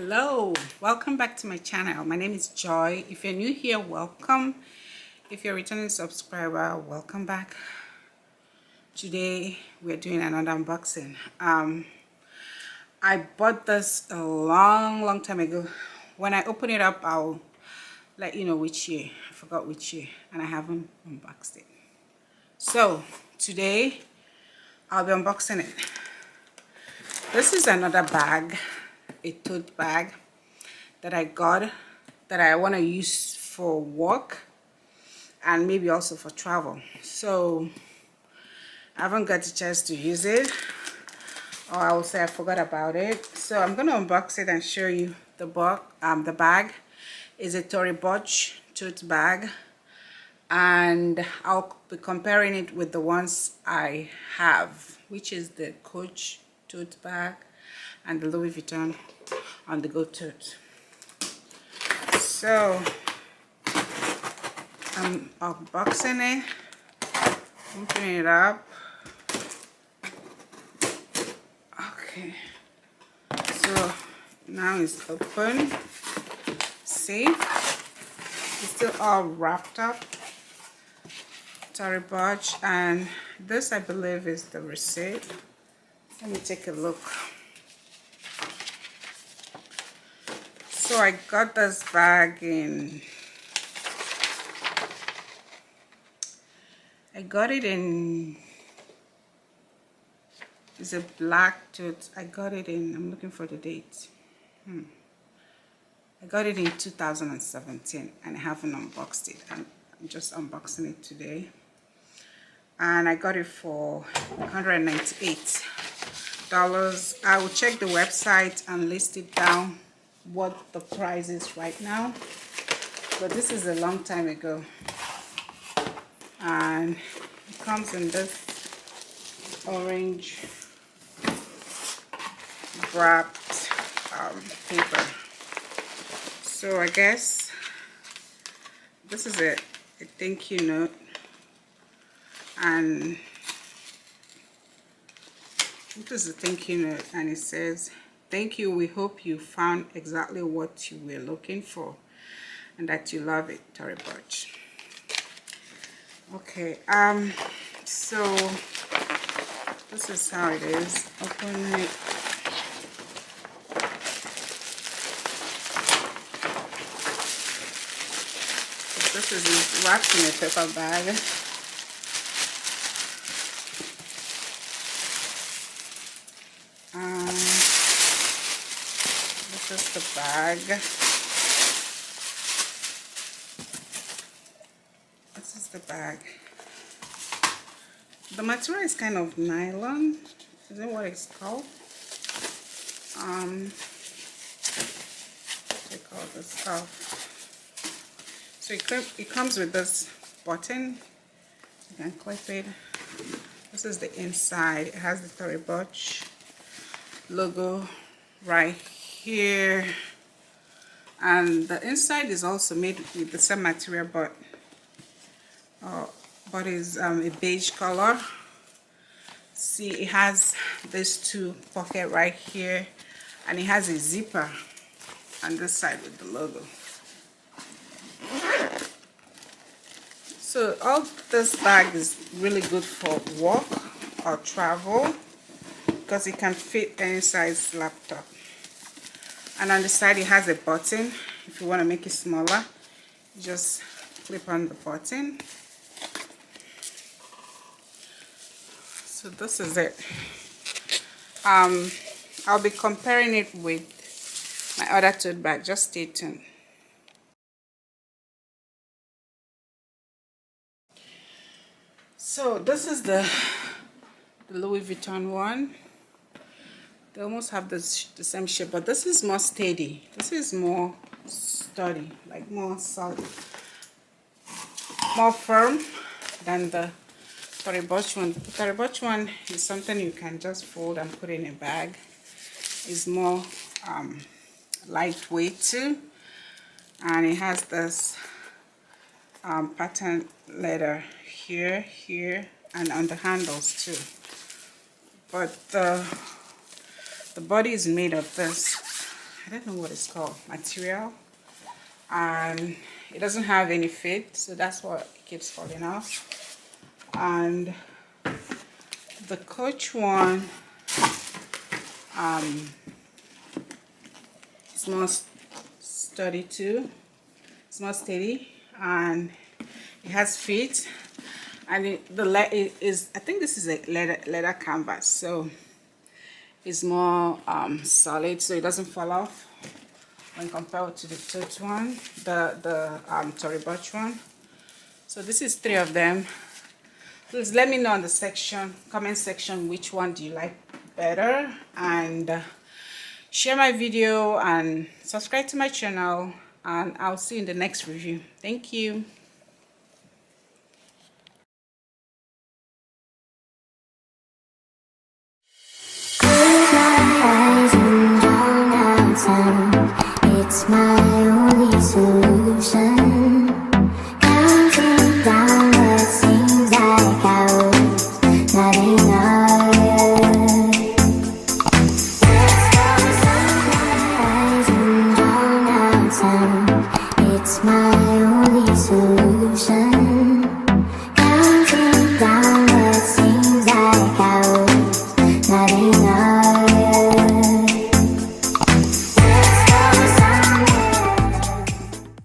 Hello, welcome back to my channel. My name is Joy. If you're new here, welcome. If you're a returning subscriber, welcome back. Today we're doing another unboxing. I bought this a long time ago. When I open it up, I'll let you know which year. I forgot which year, and I haven't unboxed it. So today I'll be unboxing it. This is another bag, a tote bag that I got that I want to use for work and maybe also for travel. So I haven't got the chance to use it, or I will say I forgot about it. So I'm going to unbox it and show you the bag is a Tory Burch tote bag, and I'll be comparing it with the ones I have, which is the Coach tote bag and the Louis Vuitton on the go tote. So I'm unboxing it, opening it up. Okay, so now it's open. See, it's still all wrapped up. Tory Burch, and this I believe is the receipt. Let me take a look. So I got this bag in, it's a black tote. I got it in, I'm looking for the date. I got it in 2017 and I haven't unboxed it. I'm just unboxing it today. And I got it for $198. I will check the website and list it down what the price is right now, but this is a long time ago, and it comes in this orange wrapped paper. So I guess this is a thank you note, and this is a thank you note, and it says, "Thank you. We hope you found exactly what you were looking for and that you love it, Tory Burch." Okay, so this is how it is. Open it. This is wrapped in a paper bag. This is the bag. This is the bag. The material is kind of nylon. Is it what it's called? They call this stuff. So it comes with this button. You can clip it. This is the inside. It has the Tory Burch logo right here, and the inside is also made with the same material, but is a beige color. See, it has these two pockets right here, and it has a zipper on this side with the logo. So all this bag is really good for work or travel because it can fit any size laptop. And on the side it has a button. If you want to make it smaller, just clip on the button. So this is it. I'll be comparing it with my other tote bag. Just stay tuned. So this is the Louis Vuitton one. They almost have the same shape, but this is more steady. This is more sturdy, like more solid, more firm than the Tory Burch one. The Tory Burch one is something you can just fold and put in a bag. It's more lightweight too, and it has this pattern leather here, and on the handles too. But the body is made of this I don't know what it's called, material, and it doesn't have any fit, so that's why it keeps falling off. And the Coach one it's more sturdy too. It's more steady, and it has feet, and it is, I think this is a leather canvas, so it's more solid, so it doesn't fall off when compared to the Tote one, the Tory Burch one. So this is 3 of them. Please let me know in the comment section which one do you like better, and share my video and subscribe to my channel, and I'll see you in the next review. Thank you. It's my only solution. Counting down what seems like hours, not enough. Let's go sunrise and drown out time. It's my only solution.